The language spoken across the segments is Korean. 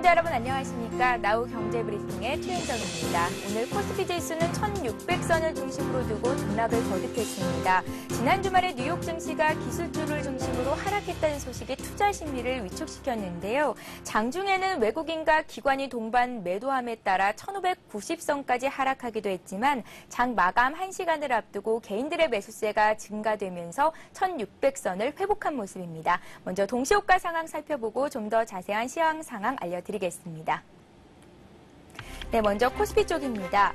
시청자 여러분 안녕하십니까. 나우 경제브리핑의 최윤정입니다. 오늘 코스피 지수는 1600선을 중심으로 두고 등락을 거듭했습니다. 지난 주말에 뉴욕 증시가 기술주를 중심으로 하락했다는 소식이 투자 심리를 위축시켰는데요. 장중에는 외국인과 기관이 동반 매도함에 따라 1590선까지 하락하기도 했지만 장 마감 1시간을 앞두고 개인들의 매수세가 증가되면서 1600선을 회복한 모습입니다. 먼저 동시효과 상황 살펴보고 좀 더 자세한 시황 상황 알려드리겠습니다. 네, 먼저 코스피 쪽입니다.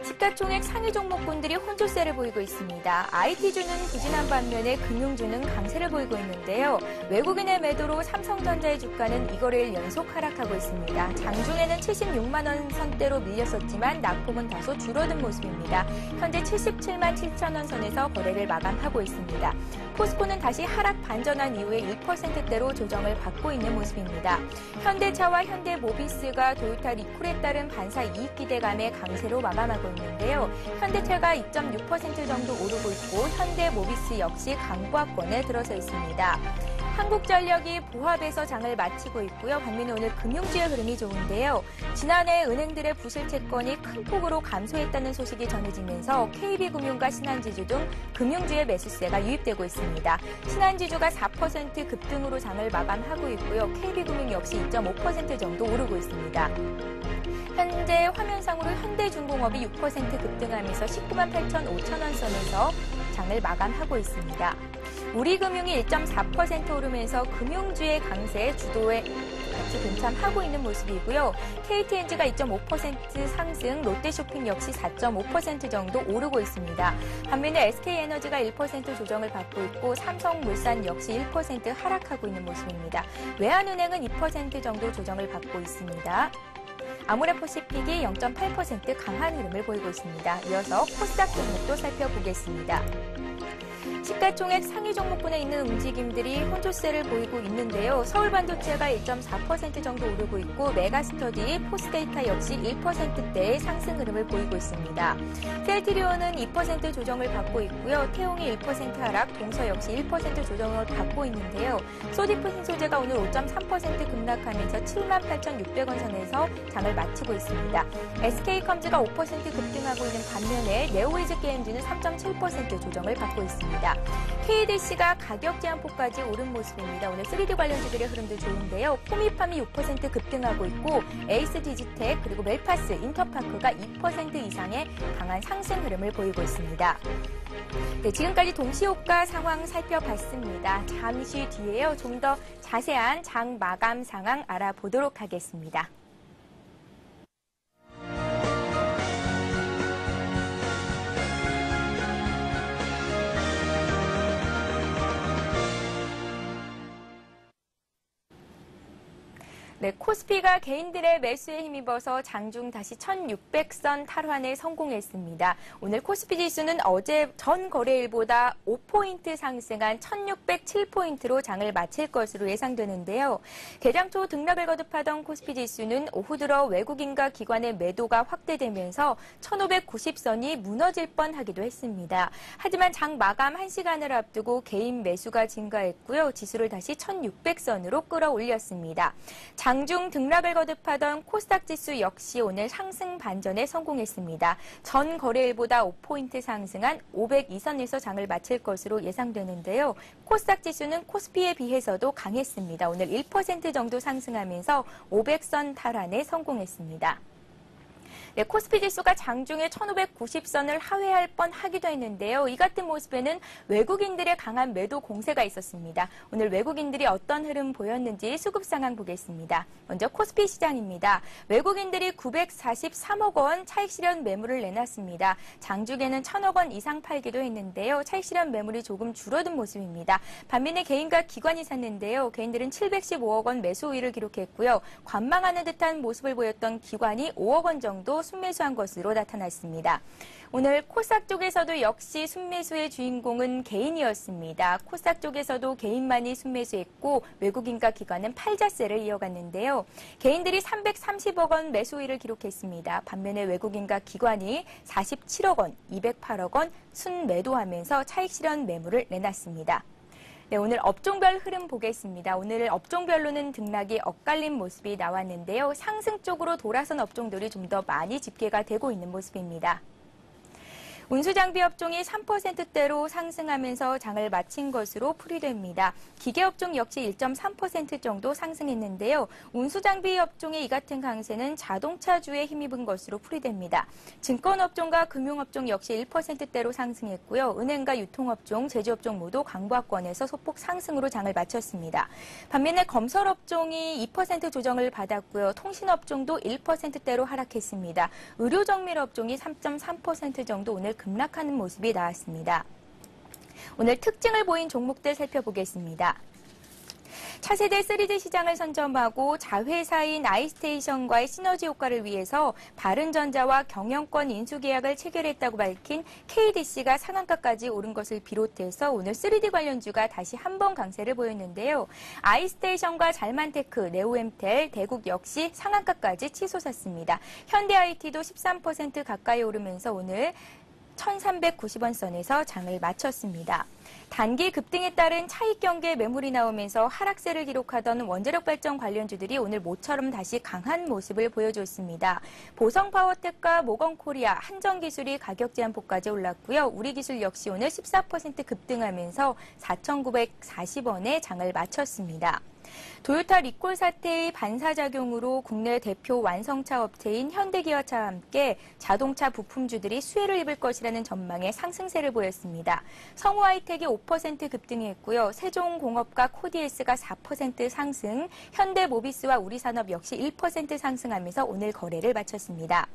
시가총액 상위 종목군들이 혼조세를 보이고 있습니다. IT주는 부진한 반면에 금융주는 강세를 보이고 있는데요. 외국인의 매도로 삼성전자의 주가는 이거래일 연속 하락하고 있습니다. 장중에는 76만 원 선대로 밀렸었지만 낙폭은 다소 줄어든 모습입니다. 현재 77만 7천 원 선에서 거래를 마감하고 있습니다. 포스코는 다시 하락 반전한 이후에 1%대로 조정을 받고 있는 모습입니다. 현대차와 현대모비스가 도요타 리콜에 따른 반사 이익 기대감에 강세로 마감하고 있는데요. 현대차가 2.6% 정도 오르고 있고 현대모비스 역시 강보합권에 들어서 있습니다. 한국전력이 보합에서 장을 마치고 있고요. 반면에 오늘 금융주의 흐름이 좋은데요. 지난해 은행들의 부실 채권이 큰 폭으로 감소했다는 소식이 전해지면서 KB금융과 신한지주 등 금융주의 매수세가 유입되고 있습니다. 신한지주가 4% 급등으로 장을 마감하고 있고요. KB금융 역시 2.5% 정도 오르고 있습니다. 현재 화면상으로 현대중공업이 6% 급등하면서 19만 8,500원 선에서 장을 마감하고 있습니다. 우리금융이 1.4% 오르면서 금융주의 강세 주도에 같이 동참하고 있는 모습이고요. KTNG가 2.5% 상승, 롯데쇼핑 역시 4.5% 정도 오르고 있습니다. 반면에 SK에너지가 1% 조정을 받고 있고 삼성물산 역시 1% 하락하고 있는 모습입니다. 외환은행은 2% 정도 조정을 받고 있습니다. 아모레퍼시픽이 0.8% 강한 흐름을 보이고 있습니다. 이어서 코스닥 종목도 살펴보겠습니다. 시가총액 상위 종목군에 있는 움직임들이 혼조세를 보이고 있는데요. 서울반도체가 1.4% 정도 오르고 있고 메가스터디, 포스데이터 역시 1%대의 상승 흐름을 보이고 있습니다. 셀트리온은 2% 조정을 받고 있고요. 태용이 1% 하락, 동서 역시 1% 조정을 받고 있는데요. 소디프 신소재가 오늘 5.3% 급락하면서 78,600원 선에서 장을 마치고 있습니다. SK컴즈가 5% 급등하고 있는 반면에 네오이즈 게임즈는 3.7% 조정을 받고 있습니다. KDC가 가격 제한폭까지 오른 모습입니다. 오늘 3D 관련주들의 흐름도 좋은데요. 포미팜이 6% 급등하고 있고 에이스 디지텍 그리고 멜파스, 인터파크가 2% 이상의 강한 상승 흐름을 보이고 있습니다. 네, 지금까지 동시효과 상황 살펴봤습니다. 잠시 뒤에요. 좀 더 자세한 장 마감 상황 알아보도록 하겠습니다. 네, 코스피가 개인들의 매수에 힘입어서 장중 다시 1600선 탈환에 성공했습니다. 오늘 코스피 지수는 어제 전 거래일보다 5포인트 상승한 1607포인트로 장을 마칠 것으로 예상되는데요. 개장 초 등락을 거듭하던 코스피 지수는 오후 들어 외국인과 기관의 매도가 확대되면서 1590선이 무너질 뻔하기도 했습니다. 하지만 장 마감 1시간을 앞두고 개인 매수가 증가했고요. 지수를 다시 1600선으로 끌어올렸습니다. 장중 등락을 거듭하던 코스닥 지수 역시 오늘 상승 반전에 성공했습니다. 전 거래일보다 5포인트 상승한 502선에서 장을 마칠 것으로 예상되는데요. 코스닥 지수는 코스피에 비해서도 강했습니다. 오늘 1% 정도 상승하면서 500선 탈환에 성공했습니다. 네, 코스피 지수가 장중에 1590선을 하회할 뻔하기도 했는데요. 이 같은 모습에는 외국인들의 강한 매도 공세가 있었습니다. 오늘 외국인들이 어떤 흐름 보였는지 수급 상황 보겠습니다. 먼저 코스피 시장입니다. 외국인들이 943억 원 차익 실현 매물을 내놨습니다. 장중에는 1000억 원 이상 팔기도 했는데요. 차익 실현 매물이 조금 줄어든 모습입니다. 반면에 개인과 기관이 샀는데요. 개인들은 715억 원 매수 우위를 기록했고요. 관망하는 듯한 모습을 보였던 기관이 5억 원 정도 순매수한 것으로 나타났습니다. 오늘 코스닥 쪽에서도 역시 순매수의 주인공은 개인이었습니다. 코스닥 쪽에서도 개인만이 순매수했고 외국인과 기관은 팔자세를 이어갔는데요. 개인들이 330억 원 매수 우위를 기록했습니다. 반면에 외국인과 기관이 47억 원, 208억 원 순매도하면서 차익 실현 매물을 내놨습니다. 네, 오늘 업종별 흐름 보겠습니다. 오늘 업종별로는 등락이 엇갈린 모습이 나왔는데요. 상승 쪽으로 돌아선 업종들이 좀 더 많이 집계가 되고 있는 모습입니다. 운수장비 업종이 3%대로 상승하면서 장을 마친 것으로 풀이됩니다. 기계업종 역시 1.3% 정도 상승했는데요. 운수장비 업종의 이 같은 강세는 자동차주에 힘입은 것으로 풀이됩니다. 증권업종과 금융업종 역시 1%대로 상승했고요. 은행과 유통업종, 제조업종 모두 강보합권에서 소폭 상승으로 장을 마쳤습니다. 반면에 건설업종이 2% 조정을 받았고요. 통신업종도 1%대로 하락했습니다. 의료정밀업종이 3.3% 정도 오늘 급락하는 모습이 나왔습니다. 오늘 특징을 보인 종목들 살펴보겠습니다. 차세대 3D 시장을 선점하고 자회사인 아이스테이션과의 시너지 효과를 위해서 바른전자와 경영권 인수계약을 체결했다고 밝힌 KDC가 상한가까지 오른 것을 비롯해서 오늘 3D 관련주가 다시 한번 강세를 보였는데요. 아이스테이션과 잘만테크, 네오엠텔, 대국 역시 상한가까지 치솟았습니다. 현대IT도 13% 가까이 오르면서 오늘 1,390원 선에서 장을 마쳤습니다. 단기 급등에 따른 차익 경계 매물이 나오면서 하락세를 기록하던 원자력 발전 관련주들이 오늘 모처럼 다시 강한 모습을 보여줬습니다. 보성파워텍과 모건코리아, 한정기술이 가격 제한폭까지 올랐고요. 우리기술 역시 오늘 14% 급등하면서 4,940원에 장을 마쳤습니다. 도요타 리콜 사태의 반사작용으로 국내 대표 완성차 업체인 현대기아차와 함께 자동차 부품주들이 수혜를 입을 것이라는 전망에 상승세를 보였습니다. 성우하이텍이 5% 급등했고요. 세종공업과 코디에스가 4% 상승, 현대모비스와 우리산업 역시 1% 상승하면서 오늘 거래를 마쳤습니다.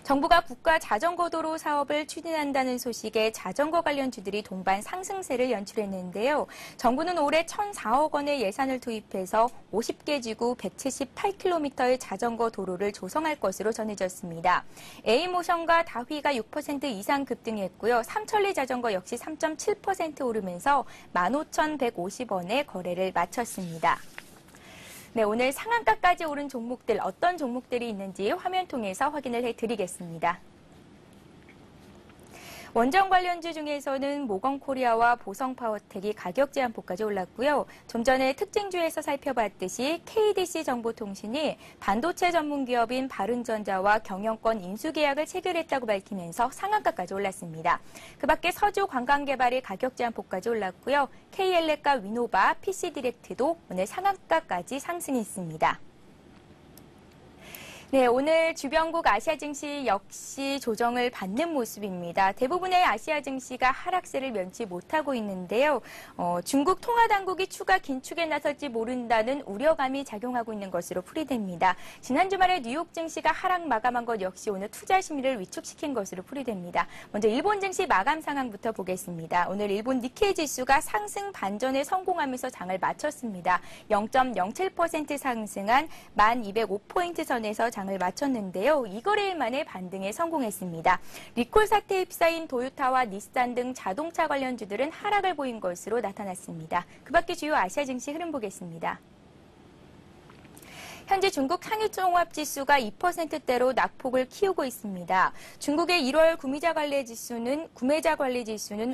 정부가 국가 자전거 도로 사업을 추진한다는 소식에 자전거 관련주들이 동반 상승세를 연출했는데요. 정부는 올해 1,004억 원의 예산을 투입해서 50개 지구 178km의 자전거 도로를 조성할 것으로 전해졌습니다. A모션과 다휘가 6% 이상 급등했고요. 삼천리 자전거 역시 3.7% 오르면서 15,150원에 거래를 마쳤습니다. 네, 오늘 상한가까지 오른 종목들 어떤 종목들이 있는지 화면 통해서 확인을 해드리겠습니다. 원전 관련주 중에서는 모건코리아와 보성파워텍이 가격 제한폭까지 올랐고요. 좀 전에 특징주에서 살펴봤듯이 KDC 정보통신이 반도체 전문 기업인 바른전자와 경영권 인수계약을 체결했다고 밝히면서 상한가까지 올랐습니다. 그 밖에 서주 관광개발이 가격 제한폭까지 올랐고요. KL렉과 위노바, PC디렉트도 오늘 상한가까지 상승했습니다. 네, 오늘 주변국 아시아 증시 역시 조정을 받는 모습입니다. 대부분의 아시아 증시가 하락세를 면치 못하고 있는데요. 중국 통화당국이 추가 긴축에 나설지 모른다는 우려감이 작용하고 있는 것으로 풀이됩니다. 지난 주말에 뉴욕 증시가 하락 마감한 것 역시 오늘 투자 심리를 위축시킨 것으로 풀이됩니다. 먼저 일본 증시 마감 상황부터 보겠습니다. 오늘 일본 니케이 지수가 상승 반전에 성공하면서 장을 마쳤습니다. 0.07% 상승한 1,205포인트 선에서 장을 마쳤는데요. 이거래일 만에 반등에 성공했습니다. 리콜 사태에 휩싸인 도요타와 닛산 등 자동차 관련주들은 하락을 보인 것으로 나타났습니다. 그 밖에 주요 아시아 증시 흐름 보겠습니다. 현재 중국 상위종합지수가 2%대로 낙폭을 키우고 있습니다. 중국의 1월 구매자 관리 지수는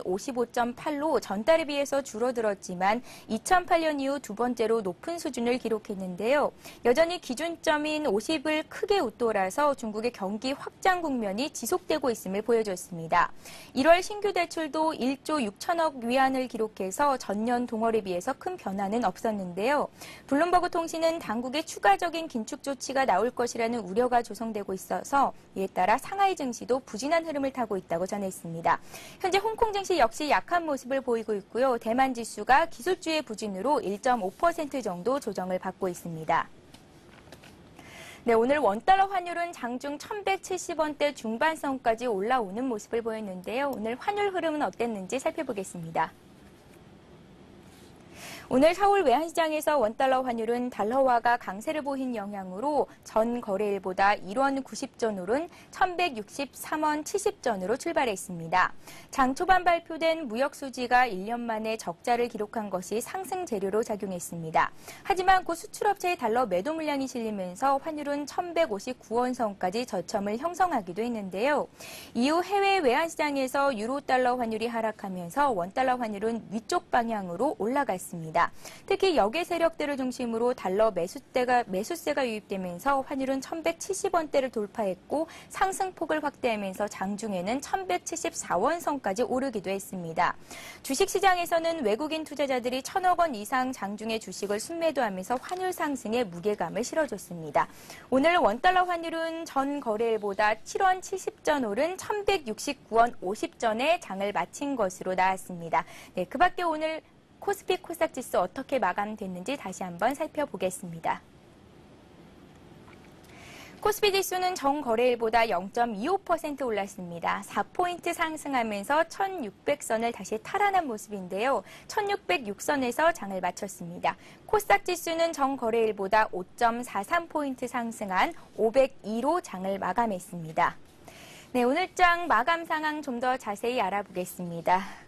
55.8로 전달에 비해서 줄어들었지만 2008년 이후 두 번째로 높은 수준을 기록했는데요. 여전히 기준점인 50을 크게 웃돌아서 중국의 경기 확장 국면이 지속되고 있음을 보여줬습니다. 1월 신규 대출도 1조 6천억 위안을 기록해서 전년 동월에 비해서 큰 변화는 없었는데요. 블룸버그 통신은 당국의 추가적인 긴축 조치가 나올 것이라는 우려가 조성되고 있어서 이에 따라 상하이 증시도 부진한 흐름을 타고 있다고 전했습니다. 현재 홍콩 증시 역시 약한 모습을 보이고 있고요. 대만 지수가 기술주의 부진으로 1.5% 정도 조정을 받고 있습니다. 네, 오늘 원달러 환율은 장중 1,170원대 중반선까지 올라오는 모습을 보였는데요. 오늘 환율 흐름은 어땠는지 살펴보겠습니다. 오늘 서울 외환시장에서 원달러 환율은 달러화가 강세를 보인 영향으로 전 거래일보다 1원 90전 오른 1,163원 70전으로 출발했습니다. 장 초반 발표된 무역 수지가 1년 만에 적자를 기록한 것이 상승 재료로 작용했습니다. 하지만 고 수출업체의 달러 매도 물량이 실리면서 환율은 1,159원 선까지 저점을 형성하기도 했는데요. 이후 해외 외환시장에서 유로달러 환율이 하락하면서 원달러 환율은 위쪽 방향으로 올라갔습니다. 특히 역외 세력들을 중심으로 달러 매수세가 유입되면서 환율은 1,170원대를 돌파했고 상승폭을 확대하면서 장중에는 1,174원 선까지 오르기도 했습니다. 주식시장에서는 외국인 투자자들이 1,000억 원 이상 장중에 주식을 순매도하면서 환율 상승에 무게감을 실어줬습니다. 오늘 원달러 환율은 전 거래일보다 7원 70전 오른 1,169원 50전에 장을 마친 것으로 나왔습니다. 네, 그 밖에 오늘 코스피 코스닥 지수 어떻게 마감됐는지 다시 한번 살펴보겠습니다. 코스피 지수는 전 거래일보다 0.25% 올랐습니다. 4포인트 상승하면서 1,600선을 다시 탈환한 모습인데요. 1,606선에서 장을 마쳤습니다. 코스닥 지수는 전 거래일보다 5.43포인트 상승한 502로 장을 마감했습니다. 네, 오늘장 마감 상황 좀 더 자세히 알아보겠습니다.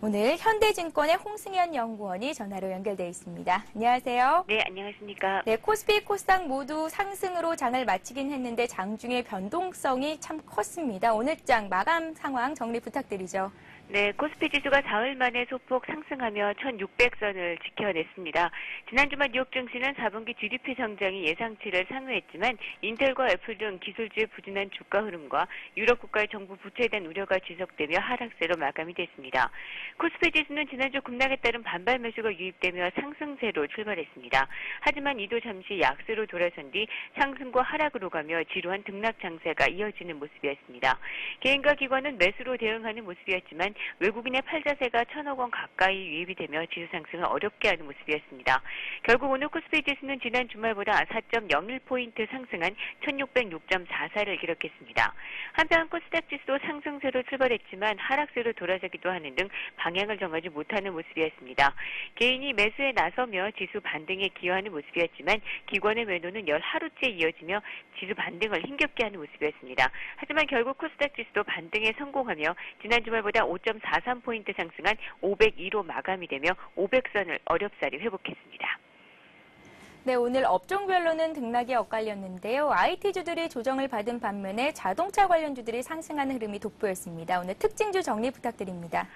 오늘 현대증권의 홍승현 연구원이 전화로 연결돼 있습니다. 안녕하세요. 네, 안녕하십니까. 네, 코스피, 코스닥 모두 상승으로 장을 마치긴 했는데 장중의 변동성이 참 컸습니다. 오늘장 마감 상황 정리 부탁드리죠. 네, 코스피 지수가 사흘 만에 소폭 상승하며 1,600선을 지켜냈습니다. 지난 주말 뉴욕 증시는 4분기 GDP 성장이 예상치를 상회했지만 인텔과 애플 등 기술주의 부진한 주가 흐름과 유럽 국가의 정부 부채에 대한 우려가 지속되며 하락세로 마감이 됐습니다. 코스피 지수는 지난주 급락에 따른 반발 매수가 유입되며 상승세로 출발했습니다. 하지만 이도 잠시 약세로 돌아선 뒤 상승과 하락으로 가며 지루한 등락 장세가 이어지는 모습이었습니다. 개인과 기관은 매수로 대응하는 모습이었지만 외국인의 팔자세가 1,000억 원 가까이 유입이 되며 지수 상승을 어렵게 하는 모습이었습니다. 결국 오늘 코스피 지수는 지난 주말보다 4.01포인트 상승한 1,606.44를 기록했습니다. 한편 코스닥 지수도 상승세로 출발했지만 하락세로 돌아서기도 하는 등 방향을 정하지 못하는 모습이었습니다. 개인이 매수에 나서며 지수 반등에 기여하는 모습이었지만 기관의 매도는 열 하루째 이어지며 지수 반등을 힘겹게 하는 모습이었습니다. 하지만 결국 코스닥 지수도 반등에 성공하며 지난 주말보다 5.43포인트 상승한 502로 마감이 되며 500선을 어렵사리 회복했습니다. 네, 오늘 업종별로는 등락이 엇갈렸는데요. IT주들이 조정을 받은 반면에 자동차 관련주들이 상승하는 흐름이 돋보였습니다. 오늘 특징주 정리 부탁드립니다.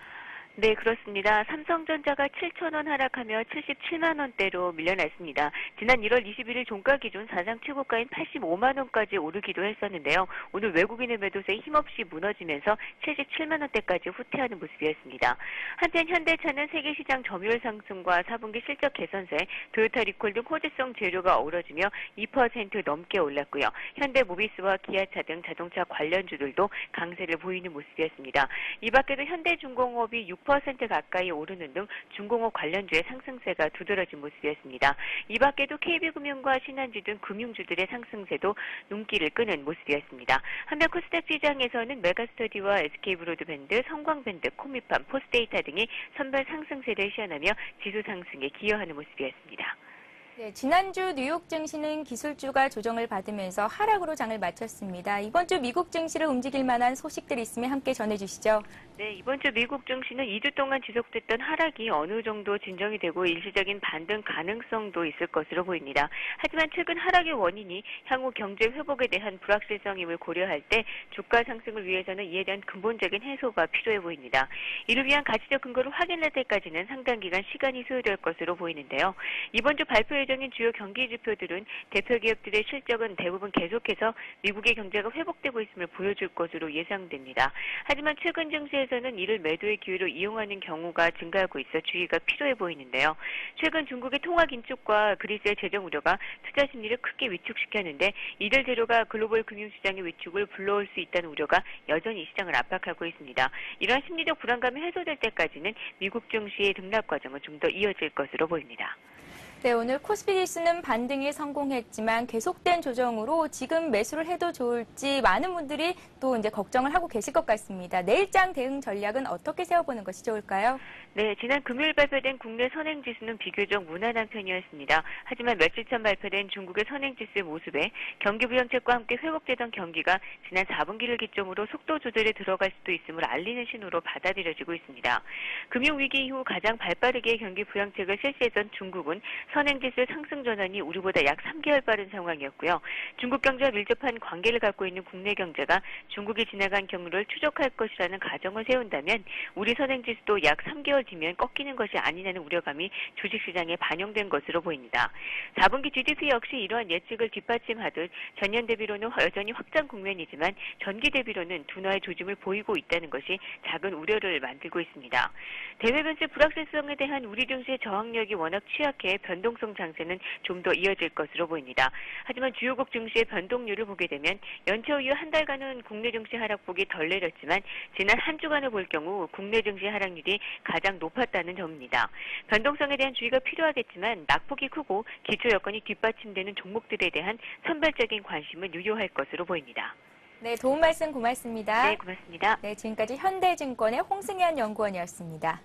네, 그렇습니다. 삼성전자가 7,000원 하락하며 77만 원대로 밀려났습니다. 지난 1월 21일 종가 기준 사상 최고가인 85만 원까지 오르기도 했었는데요. 오늘 외국인의 매도세에 힘없이 무너지면서 77만 원대까지 후퇴하는 모습이었습니다. 한편 현대차는 세계시장 점유율 상승과 4분기 실적 개선세, 토요타 리콜 등 호재성 재료가 어우러지며 2% 넘게 올랐고요. 현대모비스와 기아차 등 자동차 관련주들도 강세를 보이는 모습이었습니다. 이 밖에도 현대중공업이 6% 가까이 오르는 등 중공업 관련주의 상승세가 두드러진 모습이었습니다. 이 밖에도 KB금융과 신한주 등 금융주들의 상승세도 눈길을 끄는 모습이었습니다. 한편 코스닥 시장에서는 메가스터디와 SK브로드밴드, 성광밴드, 코미팜, 포스데이터 등이 선별 상승세를 시현하며 지수 상승에 기여하는 모습이었습니다. 네, 지난주 뉴욕 증시는 기술주가 조정을 받으면서 하락으로 장을 마쳤습니다. 이번 주 미국 증시를 움직일 만한 소식들이 있으면 함께 전해주시죠. 네, 이번 주 미국 증시는 2주 동안 지속됐던 하락이 어느 정도 진정이 되고 일시적인 반등 가능성도 있을 것으로 보입니다. 하지만 최근 하락의 원인이 향후 경제 회복에 대한 불확실성임을 고려할 때 주가 상승을 위해서는 이에 대한 근본적인 해소가 필요해 보입니다. 이를 위한 가치적 근거를 확인할 때까지는 상당 기간 시간이 소요될 것으로 보이는데요. 이번 주 발표 예정인 주요 경기 지표들은 대표 기업들의 실적은 대부분 계속해서 미국의 경제가 회복되고 있음을 보여줄 것으로 예상됩니다. 하지만 최근 증시에서는 이를 매도의 기회로 이용하는 경우가 증가하고 있어 주의가 필요해 보이는데요. 최근 중국의 통화 긴축과 그리스의 재정 우려가 투자 심리를 크게 위축시켰는데 이들 재료가 글로벌 금융시장의 위축을 불러올 수 있다는 우려가 여전히 시장을 압박하고 있습니다. 이러한 심리적 불안감이 해소될 때까지는 미국 증시의 등락 과정은 좀 더 이어질 것으로 보입니다. 네, 오늘 코스피 지수는 반등이 성공했지만 계속된 조정으로 지금 매수를 해도 좋을지 많은 분들이 또 이제 걱정을 하고 계실 것 같습니다. 내일장 대응 전략은 어떻게 세워보는 것이 좋을까요? 네, 지난 금요일 발표된 국내 선행지수는 비교적 무난한 편이었습니다. 하지만 며칠 전 발표된 중국의 선행지수의 모습에 경기 부양책과 함께 회복되던 경기가 지난 4분기를 기점으로 속도 조절에 들어갈 수도 있음을 알리는 신호로 받아들여지고 있습니다. 금융위기 이후 가장 발빠르게 경기 부양책을 실시했던 중국은 선행지수 상승 전환이 우리보다 약 3개월 빠른 상황이었고요. 중국 경제와 밀접한 관계를 갖고 있는 국내 경제가 중국이 지나간 경로를 추적할 것이라는 가정을 세운다면 우리 선행지수도 약 3개월 뒤면 꺾이는 것이 아니냐는 우려감이 주식시장에 반영된 것으로 보입니다. 4분기 GDP 역시 이러한 예측을 뒷받침하듯 전년 대비로는 여전히 확장 국면이지만 전기 대비로는 둔화의 조짐을 보이고 있다는 것이 작은 우려를 만들고 있습니다. 대외 변수 불확실성에 대한 우리 증시의 저항력이 워낙 취약해 변동성 장세는 좀 더 이어질 것으로 보입니다. 하지만 주요국 증시의 변동률을 보게 되면 연초 이후 한 달간은 국내 증시 하락폭이 덜 내렸지만 지난 한 주간을 볼 경우 국내 증시 하락률이 가장 높았다는 점입니다. 변동성에 대한 주의가 필요하겠지만 낙폭이 크고 기초 여건이 뒷받침되는 종목들에 대한 선별적인 관심은 유효할 것으로 보입니다. 네, 도움 말씀 고맙습니다. 네, 고맙습니다. 네, 지금까지 현대증권의 홍승현 연구원이었습니다.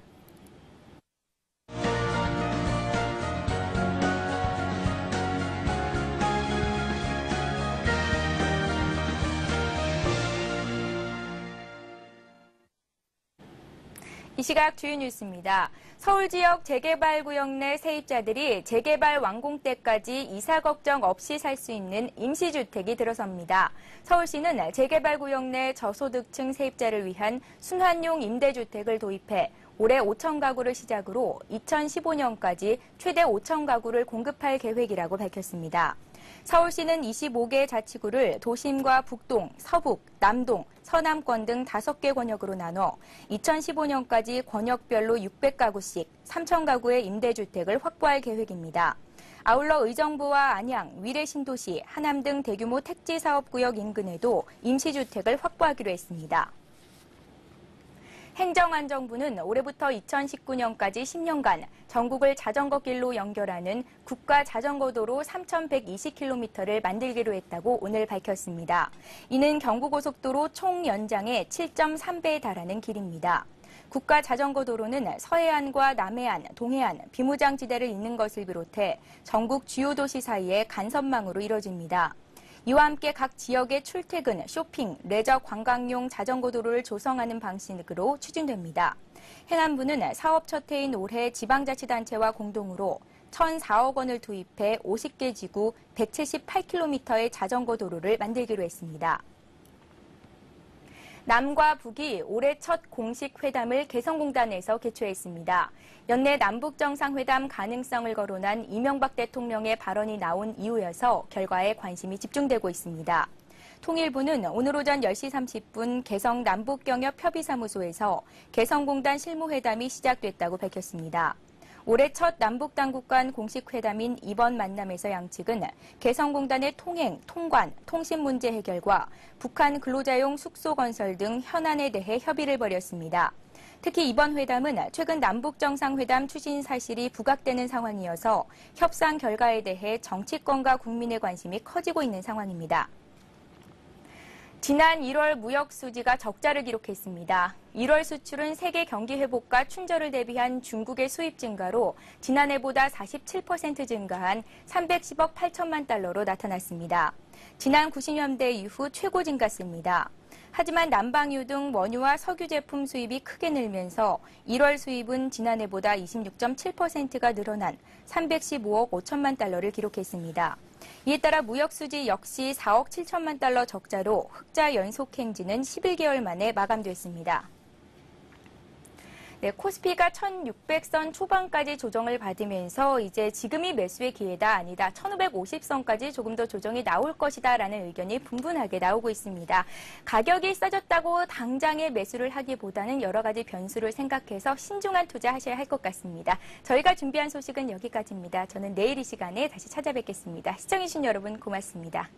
이 시각 주요 뉴스입니다. 서울 지역 재개발구역 내 세입자들이 재개발 완공 때까지 이사 걱정 없이 살 수 있는 임시주택이 들어섭니다. 서울시는 재개발구역 내 저소득층 세입자를 위한 순환용 임대주택을 도입해 올해 5천 가구를 시작으로 2015년까지 최대 5천 가구를 공급할 계획이라고 밝혔습니다. 서울시는 25개 자치구를 도심과 북동, 서북, 남동, 서남권 등 5개 권역으로 나눠 2015년까지 권역별로 600가구씩 3,000가구의 임대주택을 확보할 계획입니다. 아울러 의정부와 안양, 위례신도시, 하남 등 대규모 택지사업구역 인근에도 임시주택을 확보하기로 했습니다. 행정안전부는 올해부터 2019년까지 10년간 전국을 자전거 길로 연결하는 국가 자전거도로 3,120km를 만들기로 했다고 오늘 밝혔습니다. 이는 경부고속도로 총 연장의 7.3배에 달하는 길입니다. 국가 자전거도로는 서해안과 남해안, 동해안, 비무장지대를 잇는 것을 비롯해 전국 주요 도시 사이의 간선망으로 이뤄집니다. 이와 함께 각 지역의 출퇴근, 쇼핑, 레저 관광용 자전거 도로를 조성하는 방식으로 추진됩니다. 행안부는 사업 첫 해인 올해 지방자치단체와 공동으로 1,004억 원을 투입해 50개 지구 178km의 자전거 도로를 만들기로 했습니다. 남과 북이 올해 첫 공식 회담을 개성공단에서 개최했습니다. 연내 남북정상회담 가능성을 거론한 이명박 대통령의 발언이 나온 이후여서 결과에 관심이 집중되고 있습니다. 통일부는 오늘 오전 10시 30분 개성 남북경협협의사무소에서 개성공단 실무회담이 시작됐다고 밝혔습니다. 올해 첫 남북당국 간 공식 회담인 이번 만남에서 양측은 개성공단의 통행, 통관, 통신 문제 해결과 북한 근로자용 숙소 건설 등 현안에 대해 협의를 벌였습니다. 특히 이번 회담은 최근 남북정상회담 추진 사실이 부각되는 상황이어서 협상 결과에 대해 정치권과 국민의 관심이 커지고 있는 상황입니다. 지난 1월 무역 수지가 적자를 기록했습니다. 1월 수출은 세계 경기 회복과 춘절을 대비한 중국의 수입 증가로 지난해보다 47% 증가한 310억 8천만 달러로 나타났습니다. 지난 90년대 이후 최고 증가세입니다. 하지만 난방유 등 원유와 석유 제품 수입이 크게 늘면서 1월 수입은 지난해보다 26.7%가 늘어난 315억 5천만 달러를 기록했습니다. 이에 따라 무역수지 역시 4억 7천만 달러 적자로 흑자 연속 행진은 11개월 만에 마감됐습니다. 네, 코스피가 1,600선 초반까지 조정을 받으면서 이제 지금이 매수의 기회다 아니다 1,550선까지 조금 더 조정이 나올 것이다라는 의견이 분분하게 나오고 있습니다. 가격이 싸졌다고 당장에 매수를 하기보다는 여러 가지 변수를 생각해서 신중한 투자하셔야 할 것 같습니다. 저희가 준비한 소식은 여기까지입니다. 저는 내일 이 시간에 다시 찾아뵙겠습니다. 시청해주신 여러분 고맙습니다.